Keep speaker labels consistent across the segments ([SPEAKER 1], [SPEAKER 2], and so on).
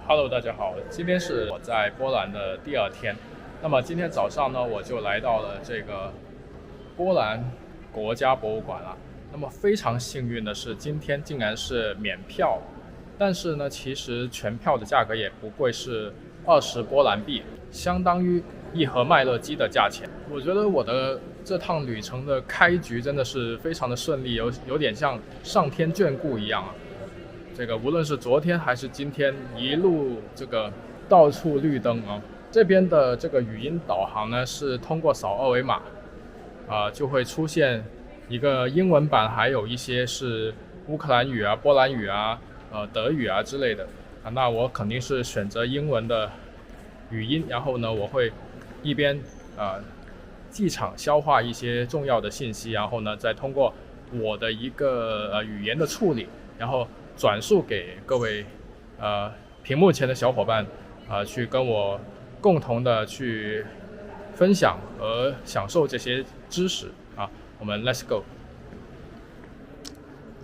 [SPEAKER 1] Hello， 大家好，今天是我在波兰的第二天。那么今天早上呢，我就来到了这个波兰国家博物馆了。那么非常幸运的是，今天竟然是免票，但是呢，其实全票的价格也不贵，是20波兰币，相当于一盒麦乐鸡的价钱。我觉得我的这趟旅程的开局真的是非常的顺利，有点像上天眷顾一样啊。这个无论是昨天还是今天，一路这个到处绿灯啊。这边的这个语音导航呢，是通过扫二维码，就会出现一个英文版，还有一些是乌克兰语啊、波兰语啊、德语啊之类的啊。那我肯定是选择英文的语音，然后呢，我会一边机场消化一些重要的信息，然后呢，再通过我的一个语言的处理，然后转述给各位屏幕前的小伙伴去跟我共同的去分享和享受这些知识啊。我们 Let's go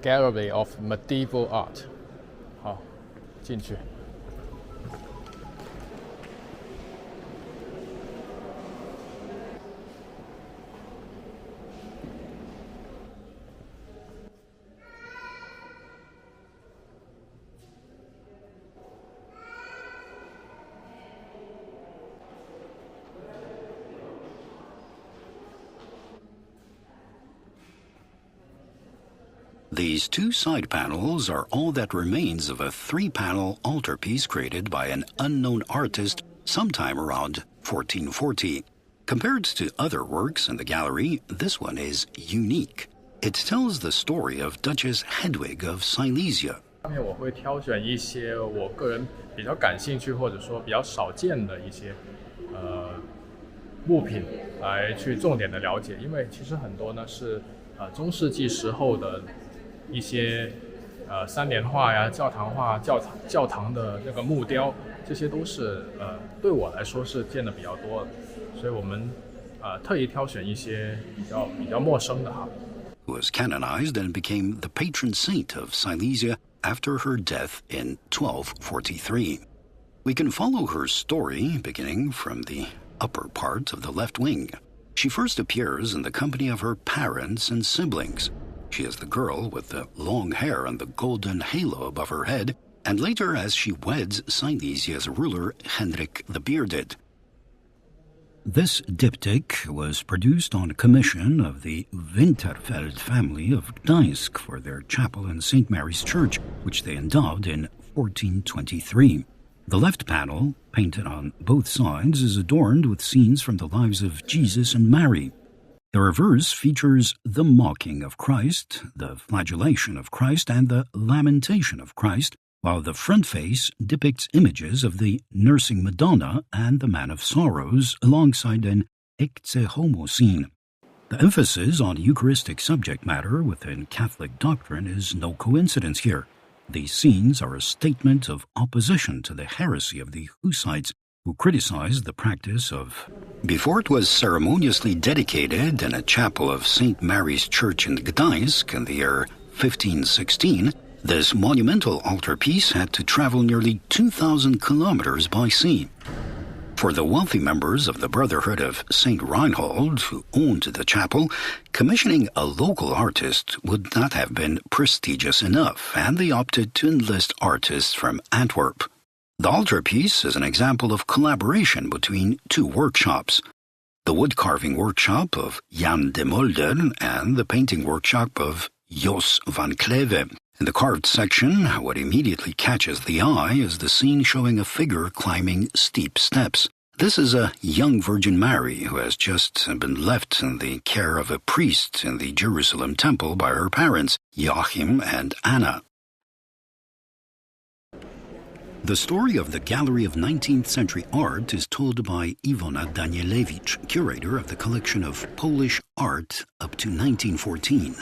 [SPEAKER 1] Gallery of Medieval Art， 好，进去。
[SPEAKER 2] These two side panels are all that remains of a three-panel altarpiece created by an unknown artist sometime around 1440. Compared to other works in the gallery, this one is unique. It tells the story of Duchess Hedwig of Silesia.
[SPEAKER 1] 下面我会挑选一些我个人比较感兴趣或者说比较少见的一些物品来去重点的了解，因为其实很多呢是中世纪时候的一些三联画呀、教堂画、教堂的那个木雕，这些都是对我来说是见的比较多的，所以我们特意挑选一些比较陌生的哈。
[SPEAKER 2] Was canonized and became the patron saint of Silesia after her death in 1243. We can follow her story beginning from the upper part of the left wing. She first appears in the company of her parents and siblings. She is the girl with the long hair and the golden halo above her head, and later as she weds Silesia's ruler Henrik the Bearded. This diptych was produced on commission of the Winterfeld family of Gdańsk for their chapel in St. Mary's Church, which they endowed in 1423. The left panel, painted on both sides, is adorned with scenes from the lives of Jesus and Mary. The reverse features the mocking of Christ, the flagellation of Christ, and the lamentation of Christ, while the front face depicts images of the nursing Madonna and the Man of Sorrows alongside an ecce homo scene. The emphasis on Eucharistic subject matter within Catholic doctrine is no coincidence here. These scenes are a statement of opposition to the heresy of the Hussites, who criticized the practice of... Before it was ceremoniously dedicated in a chapel of St. Mary's Church in Gdańsk in the year 1516, this monumental altarpiece had to travel nearly 2,000 kilometers by sea. For the wealthy members of the Brotherhood of St. Reinhold, who owned the chapel, commissioning a local artist would not have been prestigious enough, and they opted to enlist artists from Antwerp. The altarpiece is an example of collaboration between two workshops, the wood-carving workshop of Jan de Mulder and the painting workshop of Jos van Kleve. In the carved section, what immediately catches the eye is the scene showing a figure climbing steep steps. This is a young Virgin Mary who has just been left in the care of a priest in the Jerusalem temple by her parents, Joachim and Anna. The story of the Gallery of 19th Century Art is told by Iwona Danielewicz, curator of the collection of Polish art up to 1914.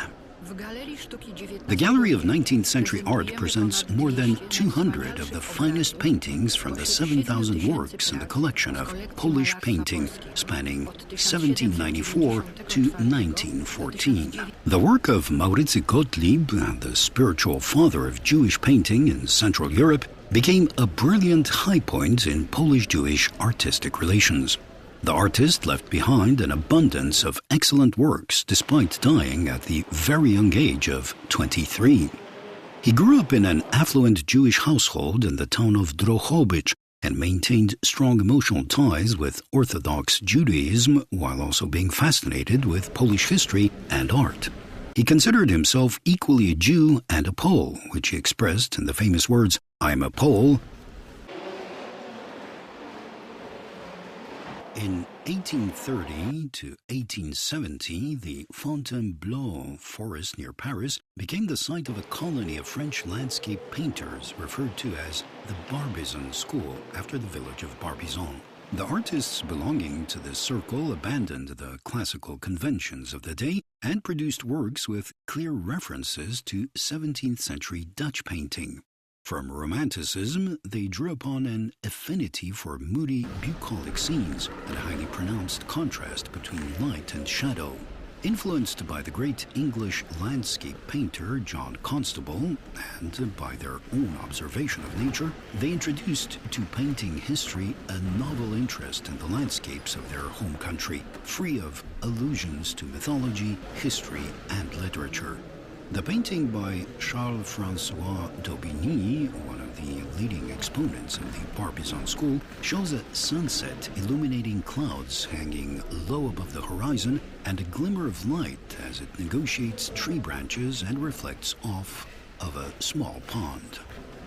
[SPEAKER 2] The Gallery of 19th Century Art presents more than 200 of the finest paintings from the 7,000 works in the collection of Polish painting spanning 1794 to 1914. The work of Maurycy Gottlieb, the spiritual father of Jewish painting in Central Europe, became a brilliant high point in Polish-Jewish artistic relations. The artist left behind an abundance of excellent works despite dying at the very young age of 23. He grew up in an affluent Jewish household in the town of Drohobycz and maintained strong emotional ties with Orthodox Judaism while also being fascinated with Polish history and art. He considered himself equally a Jew and a Pole, which he expressed in the famous words, "I'm a Pole." In 1830 to 1870, the Fontainebleau forest near Paris became the site of a colony of French landscape painters referred to as the Barbizon School, after the village of Barbizon. The artists belonging to this circle abandoned the classical conventions of the day and produced works with clear references to 17th century Dutch painting. From Romanticism, they drew upon an affinity for moody, bucolic scenes and a highly pronounced contrast between light and shadow. Influenced by the great English landscape painter John Constable and by their own observation of nature, they introduced to painting history a novel interest in the landscapes of their home country, free of allusions to mythology, history, and literature. The painting by Charles-François d'Aubigny, one of the leading exponents of the Barbizon school, shows a sunset illuminating clouds hanging low above the horizon and a glimmer of light as it negotiates tree branches and reflects off of a small pond.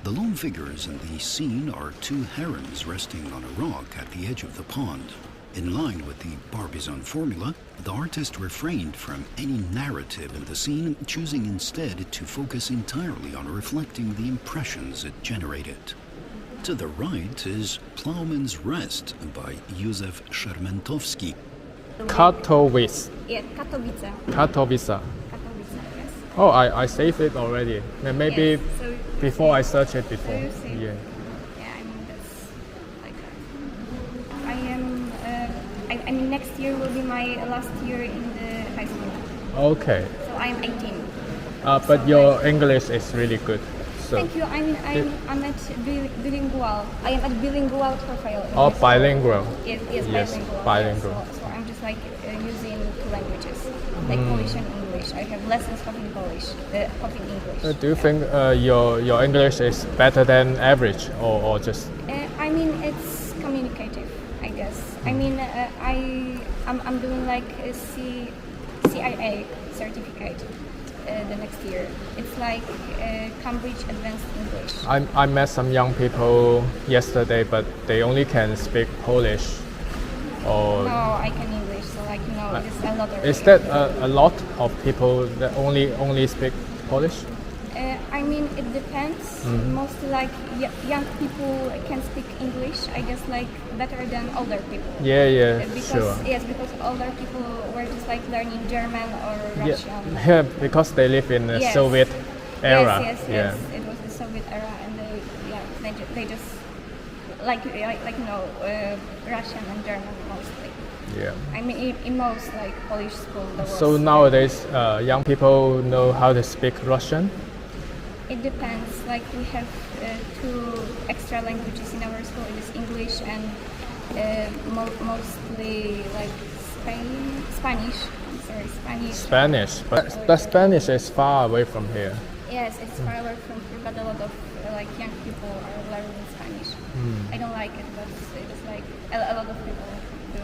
[SPEAKER 2] The lone figures in the scene are two herons resting on a rock at the edge of the pond. In line with the Barbizon formula, the artist refrained from any narrative in the scene, choosing instead to focus entirely on reflecting the impressions it generated. To the right is Plowman's Rest by Józef Schermentowski.
[SPEAKER 1] Katowice.
[SPEAKER 3] Yeah, Katowice.
[SPEAKER 1] Katowice.
[SPEAKER 3] Katowice, yes.
[SPEAKER 1] Oh, I saved it already. Maybe
[SPEAKER 3] Yes, so
[SPEAKER 1] before I search it before.
[SPEAKER 3] So you see.
[SPEAKER 1] Yeah.
[SPEAKER 3] Yeah, I mean that's like I am. I mean next year will be my last year in the high school.
[SPEAKER 1] Okay.
[SPEAKER 3] So I am 18.
[SPEAKER 1] But your English is really good. So.
[SPEAKER 3] Thank you. I'm at bilingual. I am at bilingual profile.
[SPEAKER 1] Oh, bilingual.
[SPEAKER 3] Yes,
[SPEAKER 1] Yes,
[SPEAKER 3] bilingual.
[SPEAKER 1] bilingual.
[SPEAKER 3] Yeah, so I'm just like using two languages, like Polish and English. I have lessons talking Polish, talking English.
[SPEAKER 1] Do you think your English is better than average or just?
[SPEAKER 3] I mean, it's communicative, I guess. I mean, I'm doing like a CIA certificate the next year. It's like Cambridge Advanced English.
[SPEAKER 1] I met some young people yesterday, but they only can speak Polish. Or
[SPEAKER 3] No, I can English, so like there's a lot of.
[SPEAKER 1] is that a lot of people that only speak Polish?
[SPEAKER 3] I mean, it depends. Mostly like young people can speak English, I guess, like better than older people.
[SPEAKER 1] Yeah,
[SPEAKER 3] Because,
[SPEAKER 1] sure.
[SPEAKER 3] Yes, because older people were just like learning German or Russian.
[SPEAKER 1] Yeah, because they live in the
[SPEAKER 3] Yes.
[SPEAKER 1] Soviet era.
[SPEAKER 3] Yes.
[SPEAKER 1] Yeah.
[SPEAKER 3] It was the Soviet era, and they just Russian and German mostly.
[SPEAKER 1] Yeah.
[SPEAKER 3] I mean, in most like Polish schools. There was,
[SPEAKER 1] So nowadays, young people know how to speak Russian.
[SPEAKER 3] It depends. Like we have two extra languages in our school. It is English and mostly like Spanish. I'm sorry, Spanish.
[SPEAKER 1] Spanish, but Spanish is far away from here.
[SPEAKER 3] Yes, it's far away from here, but a lot of like young people are learning Spanish. I don't like it, but it's like a lot of people do.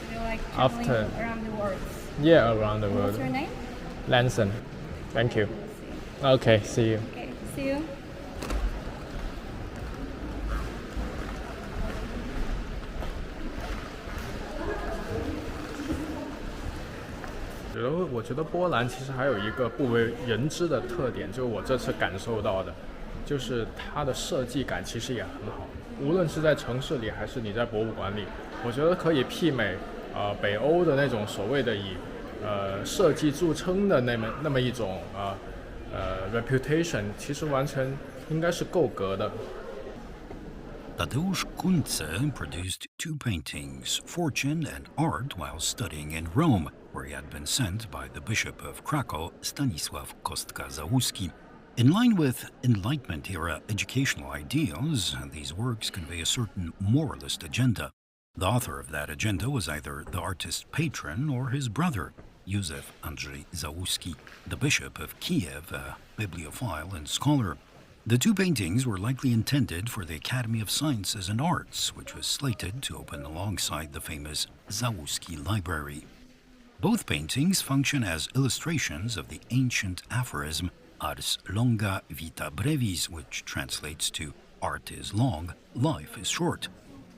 [SPEAKER 3] They're like traveling around the world.
[SPEAKER 1] Yeah, around the world.
[SPEAKER 3] What's your name?
[SPEAKER 1] Lanson. Thank you. Okay, see you.
[SPEAKER 3] Okay, see you.
[SPEAKER 1] 我觉得波兰其实还有一个不为人知的特点，就是我这次感受到的，就是它的设计感其实也很好。无论是在城市里还是你在博物馆里，我觉得可以媲美北欧的那种所谓的以设计著称的那么一种reputation， 其实完全应该是够格的。
[SPEAKER 2] Tadeusz Kunze produced two paintings, Fortune and Art, while studying in Rome, where he had been sent by the Bishop of Krakow, Stanisław Kostka-Załuski. In line with Enlightenment-era educational ideals, these works convey a certain moralist agenda. The author of that agenda was either the artist's patron or his brother, Józef Andrzej Załuski, the Bishop of Kiev, a bibliophile and scholar. The two paintings were likely intended for the Academy of Sciences and Arts, which was slated to open alongside the famous Załuski Library. Both paintings function as illustrations of the ancient aphorism Ars longa vita brevis, which translates to art is long, life is short.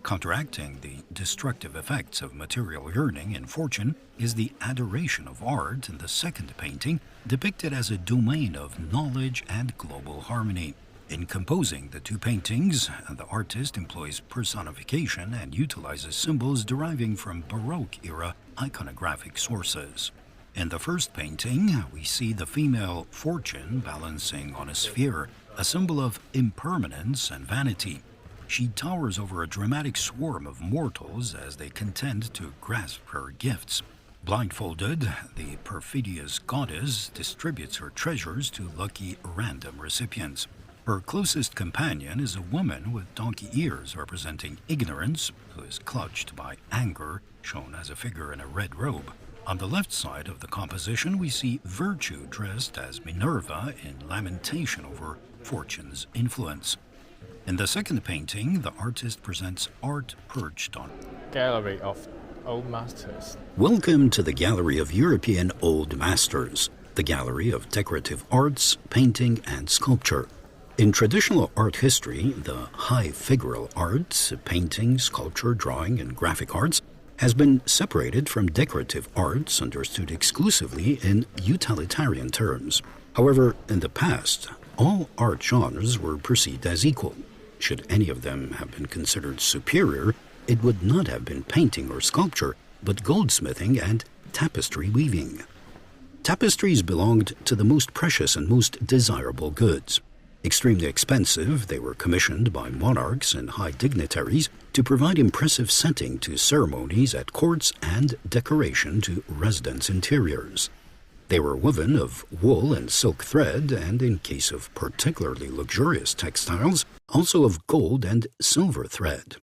[SPEAKER 2] Counteracting the destructive effects of material yearning and fortune is the adoration of art in the second painting, depicted as a domain of knowledge and global harmony. In composing the two paintings, the artist employs personification and utilizes symbols deriving from Baroque-era iconographic sources. In the first painting, we see the female Fortune balancing on a sphere, a symbol of impermanence and vanity. She towers over a dramatic swarm of mortals as they contend to grasp her gifts. Blindfolded, the perfidious goddess distributes her treasures to lucky random recipients. Her closest companion is a woman with donkey ears representing ignorance, who is clutched by anger, shown as a figure in a red robe. On the left side of the composition, we see Virtue dressed as Minerva in lamentation over Fortune's influence. In the second painting, the artist presents art perched on
[SPEAKER 1] Gallery of Old Masters.
[SPEAKER 2] Welcome to the Gallery of European Old Masters, the gallery of decorative arts, painting, and sculpture. In traditional art history, the high figural art, painting, sculpture, drawing, and graphic arts, has been separated from decorative arts understood exclusively in utilitarian terms. However, in the past, all art genres were perceived as equal. Should any of them have been considered superior, it would not have been painting or sculpture, but goldsmithing and tapestry weaving. Tapestries belonged to the most precious and most desirable goods. Extremely expensive, they were commissioned by monarchs and high dignitaries to provide impressive setting to ceremonies at courts and decoration to residence interiors. They were woven of wool and silk thread, and in case of particularly luxurious textiles, also of gold and silver thread.